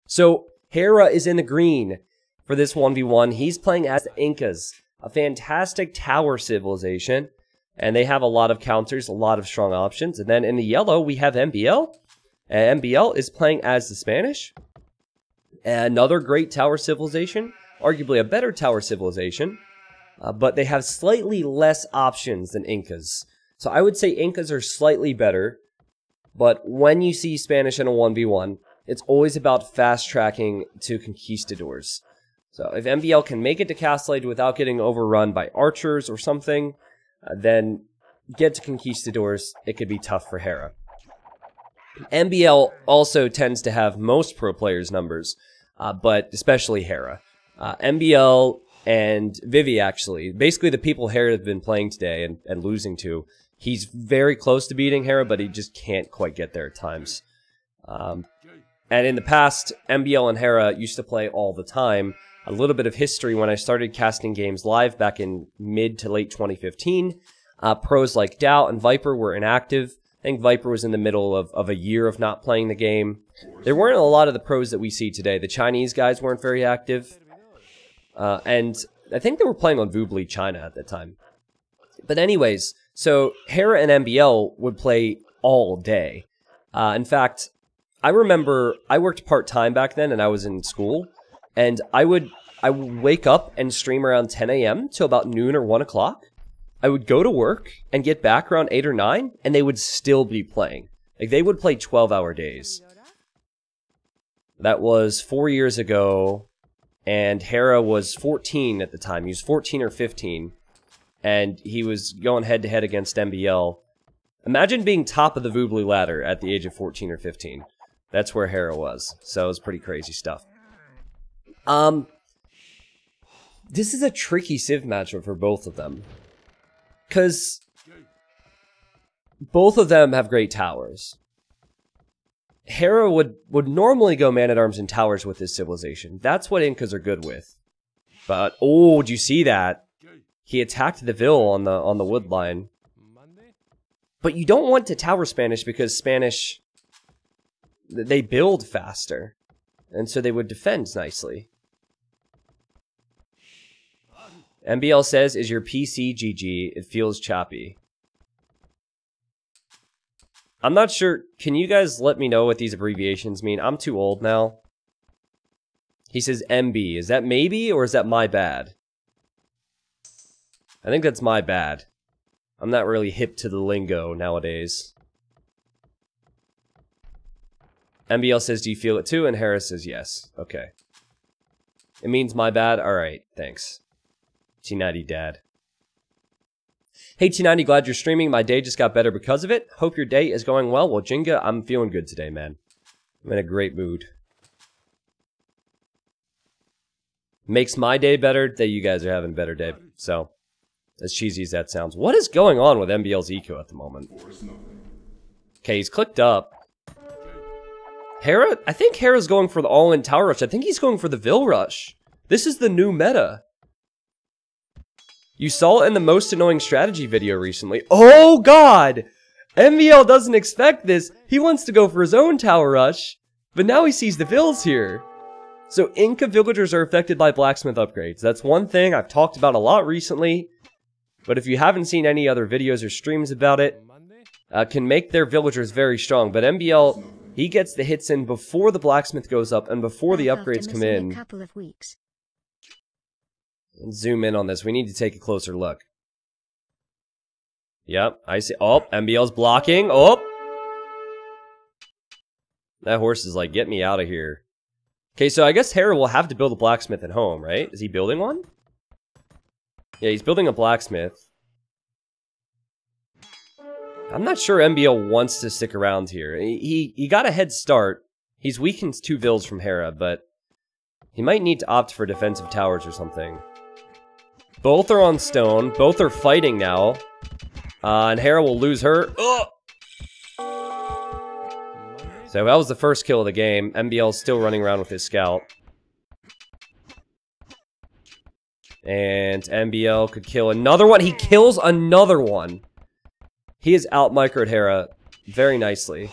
So Hera is in the green for this 1v1. He's playing as the Incas, a fantastic tower civilization. And they have a lot of counters, a lot of strong options. And then in the yellow, we have MbL. And MbL is playing as the Spanish. Another great tower civilization. Arguably a better tower civilization. But they have slightly less options than Incas. So I would say Incas are slightly better. But when you see Spanish in a 1v1, it's always about fast-tracking to Conquistadors. So if MbL can make it to Castle Age without getting overrun by archers or something, then get to Conquistadors, it could be tough for Hera. MbL also tends to have most pro players' numbers, but especially Hera. MbL and Vivi, actually, basically the people Hera have been playing today and losing to, he's very close to beating Hera, but he just can't quite get there at times. And in the past, MbL and Hera used to play all the time. A little bit of history, when I started casting games live back in mid to late 2015, pros like Doubt and Viper were inactive. I think Viper was in the middle of a year of not playing the game. There weren't a lot of the pros that we see today. The Chinese guys weren't very active. And I think they were playing on Voobly China at that time. But anyways, so Hera and MbL would play all day. In fact, I remember I worked part-time back then and I was in school. And I would wake up and stream around 10 a.m. till about noon or 1 o'clock. I would go to work and get back around 8 or 9, and they would still be playing. Like, they would play 12-hour days. That was 4 years ago, and Hera was 14 at the time. He was 14 or 15, and he was going head-to-head against MbL. Imagine being top of the Voobly ladder at the age of 14 or 15. That's where Hera was. So it was pretty crazy stuff. This is a tricky Civ matchup for both of them. Because both of them have great towers. Hera would normally go man-at-arms and towers with his civilization. That's what Incas are good with. But, oh, did you see that? He attacked the Ville on the wood line. But you don't want to tower Spanish because Spanish, they build faster. And so they would defend nicely. MbL says, is your PC GG? It feels choppy. I'm not sure. Can you guys let me know what these abbreviations mean? I'm too old now. He says MB. Is that maybe or is that my bad? I think that's my bad. I'm not really hip to the lingo nowadays. MbL says, do you feel it too? And Harris says yes. Okay. It means my bad? Alright, thanks. T90 dad. Hey T90, glad you're streaming. My day just got better because of it. Hope your day is going well. Well, Jenga, I'm feeling good today, man. I'm in a great mood. Makes my day better that you guys are having a better day. So, as cheesy as that sounds. What is going on with MbL's eco at the moment? Okay, he's clicked up. Hera? I think Hera's going for the all-in tower rush. I think he's going for the Ville rush. This is the new meta. You saw it in the most annoying strategy video recently. Oh god! MbL doesn't expect this. He wants to go for his own tower rush. But now he sees the Villes here. So Inca villagers are affected by blacksmith upgrades. That's one thing I've talked about a lot recently. But if you haven't seen any other videos or streams about it, can make their villagers very strong. But MbL, he gets the hits in before the blacksmith goes up and before the upgrades come in. Let's zoom in on this. We need to take a closer look. Yep, I see. Oh, MbL's blocking. Oh! That horse is like, get me out of here. Okay, so I guess Hera will have to build a blacksmith at home, right? Is he building one? Yeah, he's building a blacksmith. I'm not sure MbL wants to stick around here. He got a head start. He's weakened 2 Villes from Hera, but he might need to opt for defensive towers or something. Both are on stone. Both are fighting now. And Hera will lose her. Ugh! So that was the first kill of the game. MbL's still running around with his scout. And MbL could kill another one. He kills another one. He has out-microed Hera very nicely.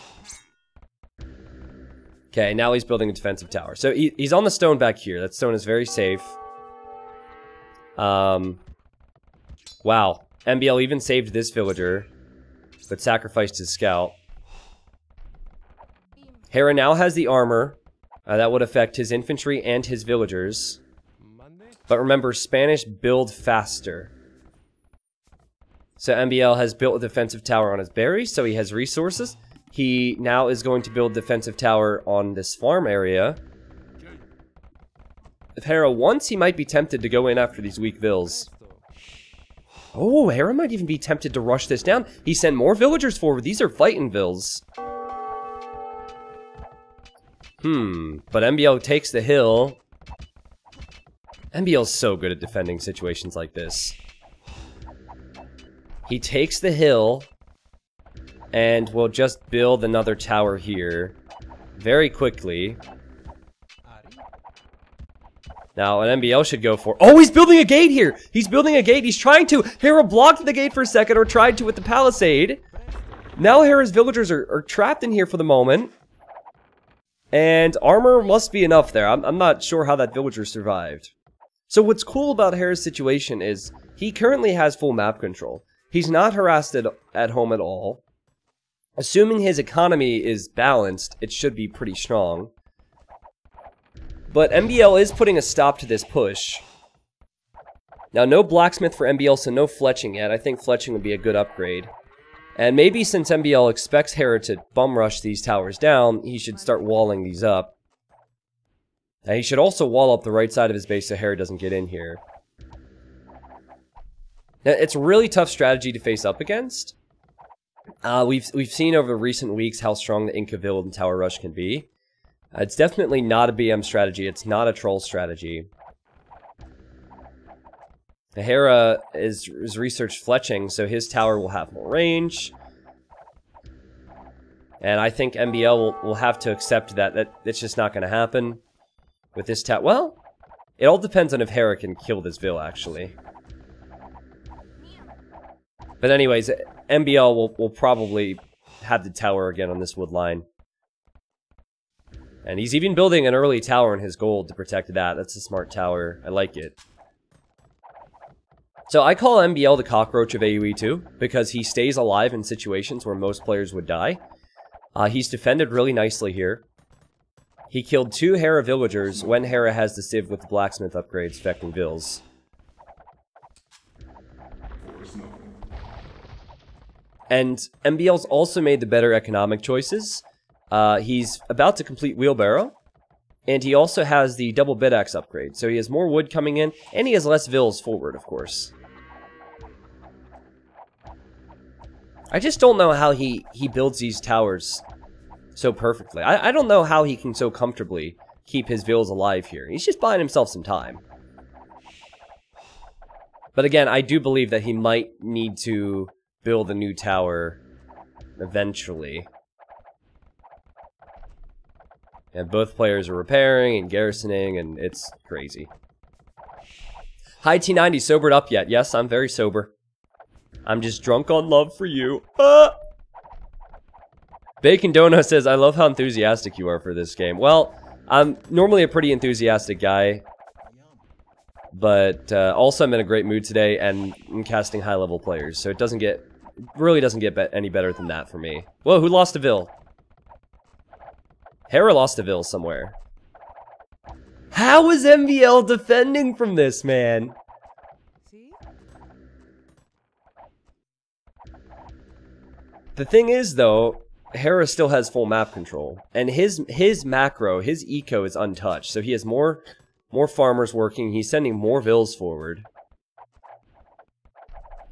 Okay, now he's building a defensive tower. So he's on the stone back here. That stone is very safe. Wow. MbL even saved this villager, but sacrificed his scout. Hera now has the armor. That would affect his infantry and his villagers. But remember, Spanish build faster. So MbL has built a defensive tower on his berries, so he has resources. He now is going to build a defensive tower on this farm area. If Hera wants, he might be tempted to go in after these weak vills. Oh, Hera might even be tempted to rush this down. He sent more villagers forward. These are fighting vills. But MbL takes the hill. MbL's so good at defending situations like this. He takes the hill, and will just build another tower here very quickly. Now, an MbL should go for... Oh, he's building a gate here! He's building a gate! He's trying to... Hera blocked the gate for a second, or tried to with the palisade. Now Hera's villagers are trapped in here for the moment. And armor must be enough there. I'm not sure how that villager survived. So what's cool about Hera's situation is he currently has full map control. He's not harassed at home at all. Assuming his economy is balanced, it should be pretty strong. But MbL is putting a stop to this push. Now, no blacksmith for MbL, so no fletching yet. I think fletching would be a good upgrade. And maybe since MbL expects Hera to bum rush these towers down, he should start walling these up. Now, he should also wall up the right side of his base so Hera doesn't get in here. Now, it's a really tough strategy to face up against. We've seen over the recent weeks how strong the Inca build and tower rush can be. It's definitely not a BM strategy. It's not a troll strategy. Hera is researched fletching, so his tower will have more range. And I think MbL will have to accept that it's just not going to happen with this tower. Well, it all depends on if Hera can kill this vill, actually. But anyways, MbL will probably have the tower again on this wood line. And he's even building an early tower in his gold to protect that. That's a smart tower. I like it. So I call MbL the cockroach of AoE 2, because he stays alive in situations where most players would die. He's defended really nicely here. He killed 2 Hera villagers when Hera has the civ with the blacksmith upgrades affecting vills. And MbL's also made the better economic choices. He's about to complete Wheelbarrow. And he also has the double bit axe upgrade. So he has more wood coming in, and he has less vills forward, of course. I just don't know how he builds these towers so perfectly. I don't know how he can so comfortably keep his vills alive here. He's just buying himself some time. But again, I do believe that he might need to build a new tower eventually. And both players are repairing and garrisoning, and it's crazy. Hi T90, sobered up yet? Yes, I'm very sober. I'm just drunk on love for you. Bacon Donut says, I love how enthusiastic you are for this game. Well, I'm normally a pretty enthusiastic guy. But also I'm in a great mood today, and I'm casting high-level players. So it really doesn't get any better than that for me. Whoa, who lost a vill? Hera lost a vill somewhere. How is MbL defending from this, man? The thing is, though, Hera still has full map control. And his macro, his eco is untouched. So he has more farmers working. He's sending more vills forward.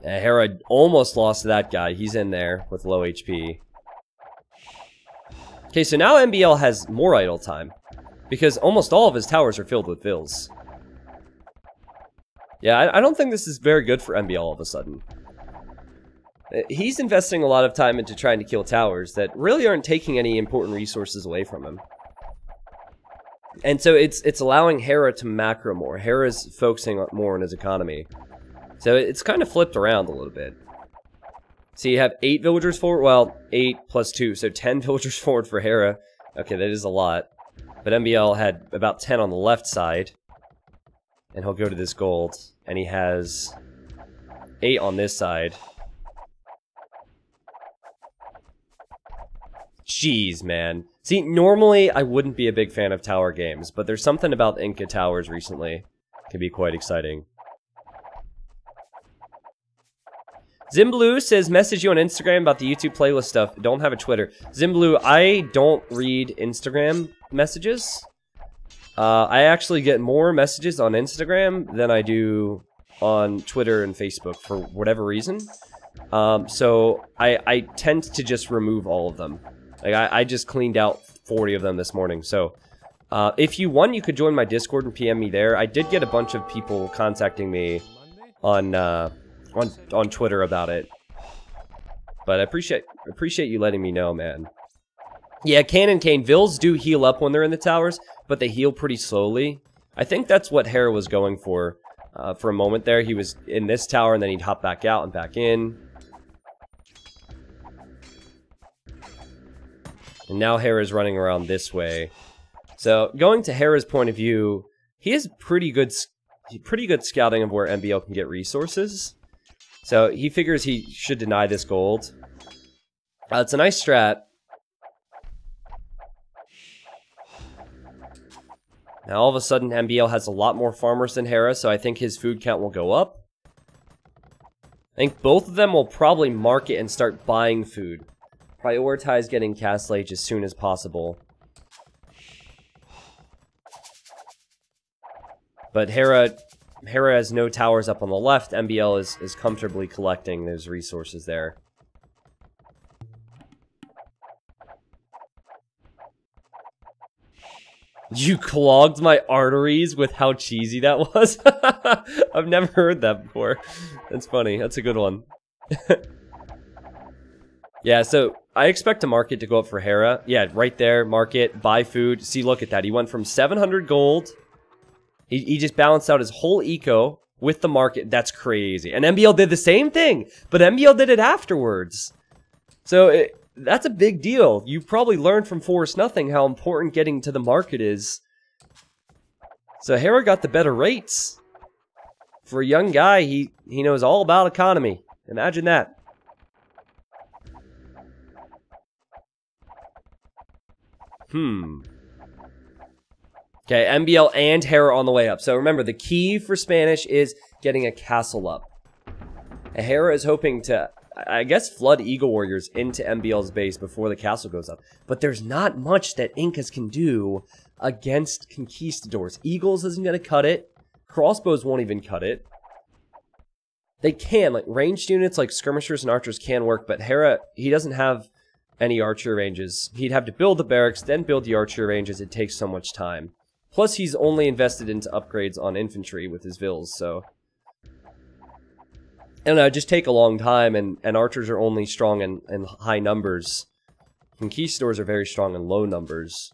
Hera almost lost to that guy. He's in there with low HP. Okay, so now MbL has more idle time, because almost all of his towers are filled with vills. Yeah, I don't think this is very good for MbL all of a sudden. He's investing a lot of time into trying to kill towers that really aren't taking any important resources away from him. And so it's allowing Hera to macro more. Hera's focusing more on his economy. So it's kind of flipped around a little bit. So you have 8 villagers forward, well, 8 plus 2, so 10 villagers forward for Hera. Okay, that is a lot. But MbL had about 10 on the left side. And he'll go to this gold. And he has 8 on this side. Jeez, man. See, normally I wouldn't be a big fan of tower games, but there's something about Inca towers recently. Can be quite exciting. Zimblue says, message you on Instagram about the YouTube playlist stuff. Don't have a Twitter. Zimblue, I don't read Instagram messages. I actually get more messages on Instagram than I do on Twitter and Facebook for whatever reason. So I tend to just remove all of them. Like, I just cleaned out 40 of them this morning. So, if you want, you could join my Discord and PM me there. I did get a bunch of people contacting me on Twitter about it. But I appreciate you letting me know, man. Yeah, Kane. Vills do heal up when they're in the towers, but they heal pretty slowly. I think that's what Hera was going for a moment there. He was in this tower, and then he'd hop back out and back in. And now Hera's running around this way. So, going to Hera's point of view, he has pretty good scouting of where MbL can get resources. So, he figures he should deny this gold. It's a nice strat. Now, all of a sudden, MbL has a lot more farmers than Hera, so I think his food count will go up. I think both of them will probably market and start buying food. Prioritize getting Castle Age as soon as possible. But Hera has no towers up on the left. MbL is comfortably collecting those resources there. You clogged my arteries with how cheesy that was? I've never heard that before. That's funny. That's a good one. Yeah, so I expect a market to go up for Hera. Yeah, right there, market, buy food. See, look at that. He went from 700 gold. He just balanced out his whole eco with the market. That's crazy. And MbL did the same thing, but MbL did it afterwards. So that's a big deal. You probably learned from Forest Nothing how important getting to the market is. So Hera got the better rates. For a young guy, he knows all about economy. Imagine that. Okay, MbL and Hera on the way up. So remember, the key for Spanish is getting a castle up. And Hera is hoping to, I guess, flood Eagle Warriors into MbL's base before the castle goes up. But there's not much that Incas can do against Conquistadors. Eagles isn't going to cut it. Crossbows won't even cut it. They can, like, ranged units like skirmishers and archers can work, but Hera, he doesn't have any archer ranges. He'd have to build the barracks, then build the archer ranges. It takes so much time. Plus, he's only invested into upgrades on infantry with his vills, so... I don't know, just take a long time, and archers are only strong in high numbers. Conquistadors are very strong in low numbers.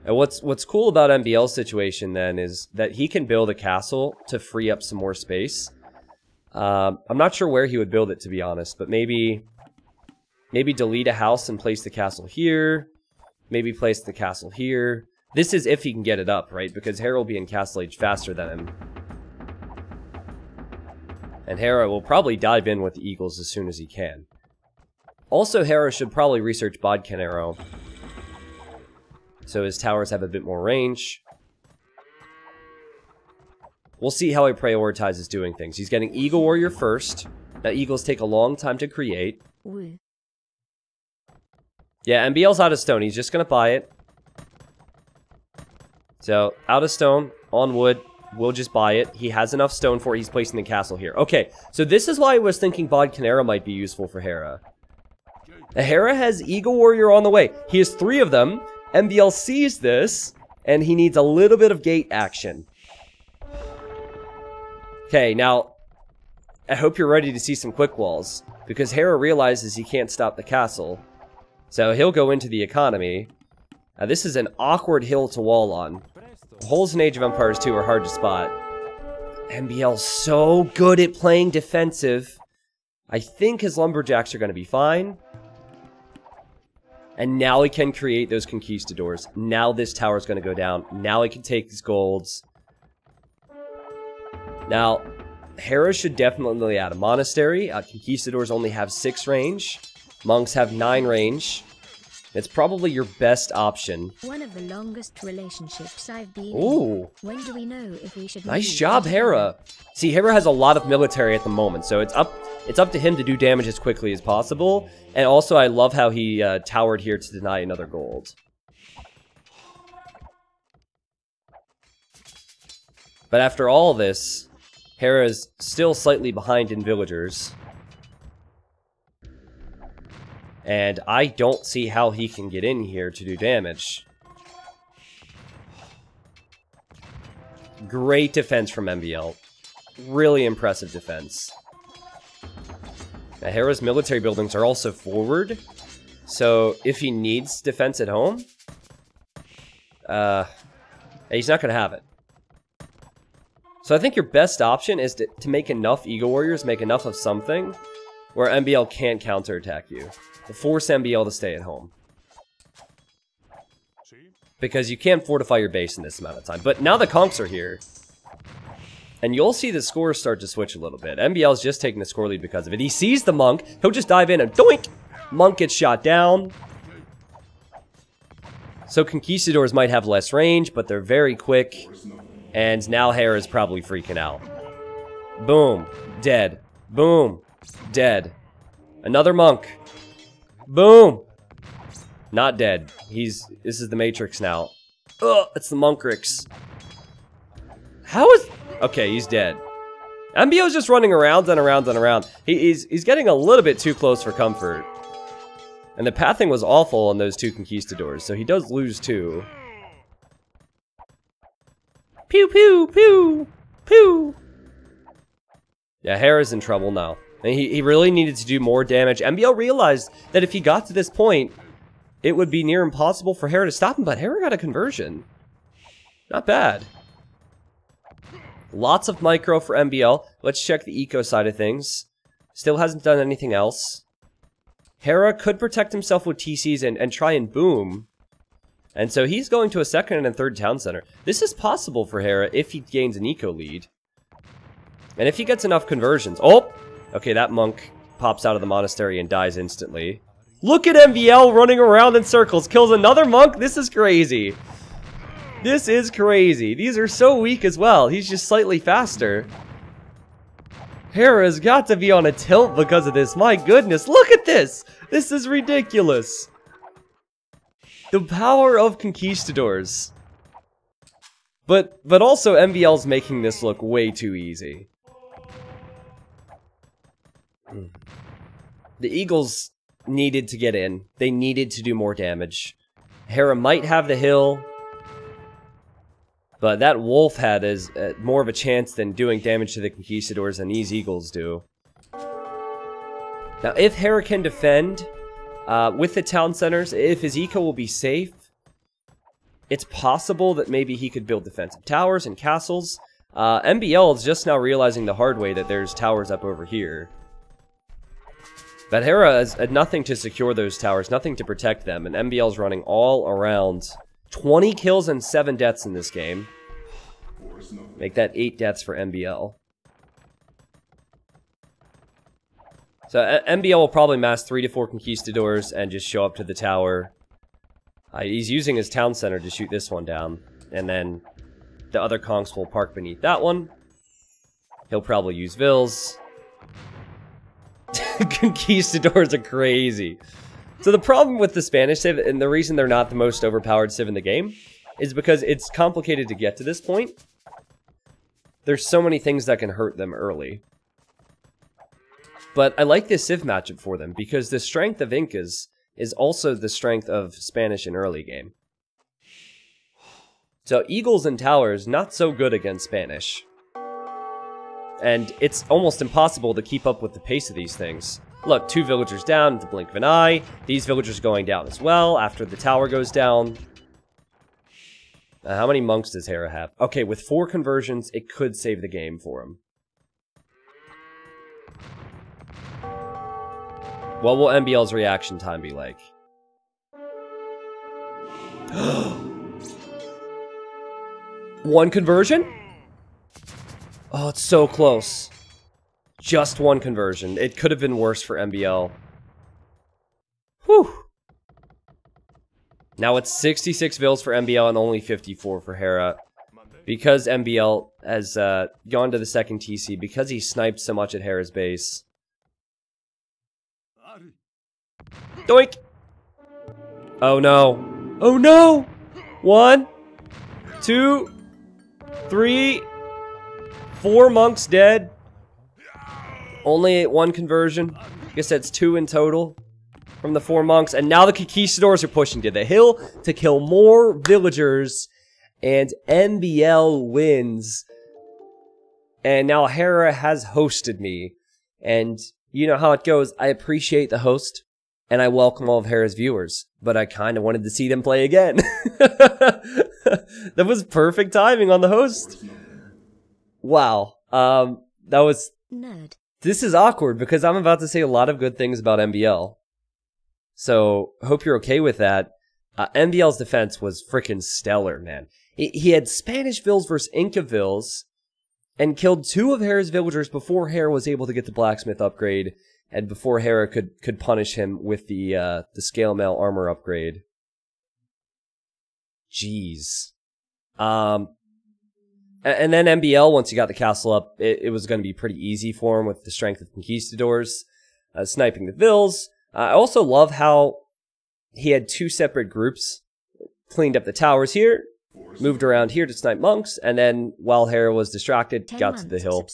And what's cool about MbL's situation, then, is that he can build a castle to free up some more space. I'm not sure where he would build it, to be honest, but maybe delete a house and place the castle here. Maybe place the castle here. This is if he can get it up, right? Because Hera will be in Castle Age faster than him. And Hera will probably dive in with the Eagles as soon as he can. Also, Hera should probably research Bodkin Arrow, so his towers have a bit more range. We'll see how he prioritizes doing things. He's getting Eagle Warrior first. Now, Eagles take a long time to create. Oui. Yeah, MbL's out of stone. He's just going to buy it. So, out of stone, on wood, we'll just buy it. He has enough stone for it. He's placing the castle here. Okay, so this is why I was thinking Bodkin Arrow might be useful for Hera. Hera has Eagle Warrior on the way. He has 3 of them. MbL sees this, and he needs a little bit of gate action. Okay, now, I hope you're ready to see some quick walls, because Hera realizes he can't stop the castle. So he'll go into the economy. Now, this is an awkward hill to wall on. Holes in Age of Empires 2 are hard to spot. MbL's so good at playing defensive. I think his lumberjacks are going to be fine. And now he can create those Conquistadors. Now this tower is going to go down. Now he can take these golds. Now, Hera should definitely add a monastery. Conquistadors only have 6 range. Monks have 9 range. It's probably your best option. One of the longest relationships I've been in. When do we know if we should nice job, Hera. See, Hera has a lot of military at the moment, so it's up to him to do damage as quickly as possible. And also, I love how he towered here to deny another gold. But after all this, Hera's still slightly behind in villagers. And I don't see how he can get in here to do damage. Great defense from MbL. Really impressive defense. Now, Hera's military buildings are also forward. So, if he needs defense at home, he's not going to have it. So I think your best option is to make enough Eagle Warriors, make enough of something, where MbL can't counterattack you. To force MbL to stay at home. Because you can't fortify your base in this amount of time. But now the conqs are here. And you'll see the scores start to switch a little bit. MbL's just taking the score lead because of it. He sees the monk. He'll just dive in and doink! Monk gets shot down. So Conquistadors might have less range, but they're very quick. And now Hera's probably freaking out. Boom. Dead. Boom. Dead. Another monk. Boom! Not dead. This is the Matrix now. Ugh, it's the Monkrix. How is... Okay, he's dead. MbL's just running around and around and around. He's getting a little bit too close for comfort. And the pathing was awful on those 2 Conquistadors, so he does lose 2. Pew pew pew! Pew! Yeah, Hera's in trouble now. And he really needed to do more damage. MbL realized that if he got to this point, it would be near impossible for Hera to stop him, but Hera got a conversion. Not bad. Lots of micro for MbL. Let's check the eco side of things. Still hasn't done anything else. Hera could protect himself with TCs and try and boom. And so he's going to a 2nd and 3rd town center. This is possible for Hera if he gains an eco lead. And if he gets enough conversions. Oh! Okay, that monk pops out of the monastery and dies instantly. Look at MbL running around in circles. Kills another monk? This is crazy. This is crazy. These are so weak as well. He's just slightly faster. Hera's got to be on a tilt because of this. My goodness, look at this. This is ridiculous. The power of Conquistadors. But also MbL's making this look way too easy. The Eagles needed to get in. They needed to do more damage. Hera might have the hill, but that wolf had is more of a chance than doing damage to the Conquistadors than these Eagles do. Now, if Hera can defend with the town centers, if his eco will be safe, it's possible that maybe he could build defensive towers and castles. MbL is just now realizing the hard way that there's towers up over here. But Hera has nothing to secure those towers, nothing to protect them, and MbL's running all around. 20 kills and 7 deaths in this game. Make that 8 deaths for MbL. So MbL will probably mass 3 to 4 Conquistadors and just show up to the tower. He's using his town center to shoot this one down. And then the other conqs will park beneath that one. He'll probably use Vills. Conquistadors are crazy. So the problem with the Spanish civ, and the reason they're not the most overpowered civ in the game, is because it's complicated to get to this point. There's so many things that can hurt them early. But I like this civ matchup for them, because the strength of Incas is also the strength of Spanish in early game. So Eagles and Towers, not so good against Spanish. And it's almost impossible to keep up with the pace of these things. Look, 2 villagers down at the blink of an eye. These villagers going down as well after the tower goes down. How many monks does Hera have? Okay, with 4 conversions, it could save the game for him. What will MbL's reaction time be like? One conversion? Oh, it's so close. Just one conversion. It could have been worse for MbL. Whew. Now it's 66 vills for MbL and only 54 for Hera. Because MbL has gone to the second TC, because he sniped so much at Hera's base. Doink! Oh no. Oh no! 1, 2, 3, 4 monks dead. Only 1 conversion. I guess that's 2 in total from the 4 monks. And now the Conquistadors are pushing to the hill to kill more villagers. And MbL wins. And now Hera has hosted me. And you know how it goes. I appreciate the host. And I welcome all of Hera's viewers. But I kind of wanted to see them play again. That was perfect timing on the host. Wow. That was... Nerd. This is awkward because I'm about to say a lot of good things about MbL. So, hope you're okay with that. MbL's defense was freaking stellar, man. He had Spanish vills versus Inca vills, and killed 2 of Hera's villagers before Hera was able to get the blacksmith upgrade, and before Hera could punish him with the scale mail armor upgrade. Jeez. And then MbL, once he got the castle up, it was going to be pretty easy for him with the strength of Conquistadors, sniping the vills. I also love how he had 2 separate groups, cleaned up the towers here, moved around here to snipe monks, and then while Hera was distracted, got to the hill.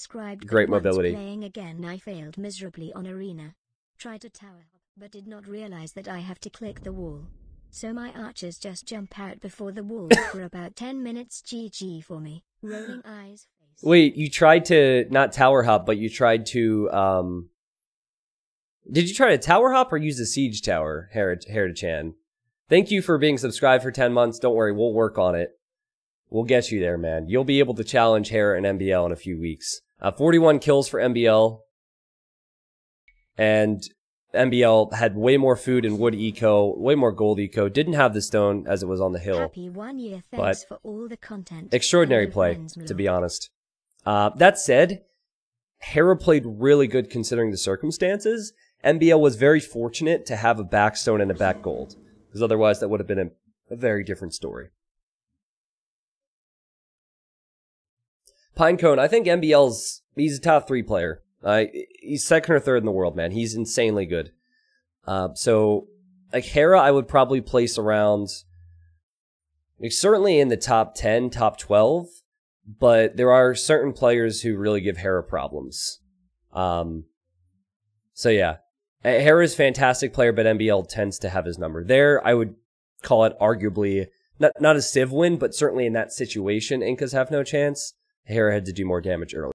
Great mobility. Playing again, I failed miserably on arena. Tried to tower hop, but did not realize that I have to click the wall. So my archers just jump out before the wall for about 10 minutes. GG for me. Rolling eyes. Face. Wait, you tried to not tower hop, but you tried to did you try to tower hop or use a siege tower, Hera-chan? Thank you for being subscribed for 10 months. Don't worry, we'll work on it. We'll get you there, man. You'll be able to challenge Hera and MbL in a few weeks. 41 kills for MbL. And MbL had way more food and wood eco, way more gold eco. Didn't have the stone as it was on the hill. Happy 1 year. Thanks for all the content. Extraordinary play, to be honest. That said, Hera played really good considering the circumstances. MbL was very fortunate to have a back stone and a back gold, because otherwise that would have been a very different story. Pinecone, I think he's a top 3 player. He's 2nd or 3rd in the world, man. He's insanely good. So, like, Hera, I would probably place around, like, certainly in the top 10, top 12, but there are certain players who really give Hera problems. So, yeah. Hera's a fantastic player, but MbL tends to have his number. There, I would call it arguably, not a Civ win, but certainly in that situation, Incas have no chance. Hera had to do more damage early.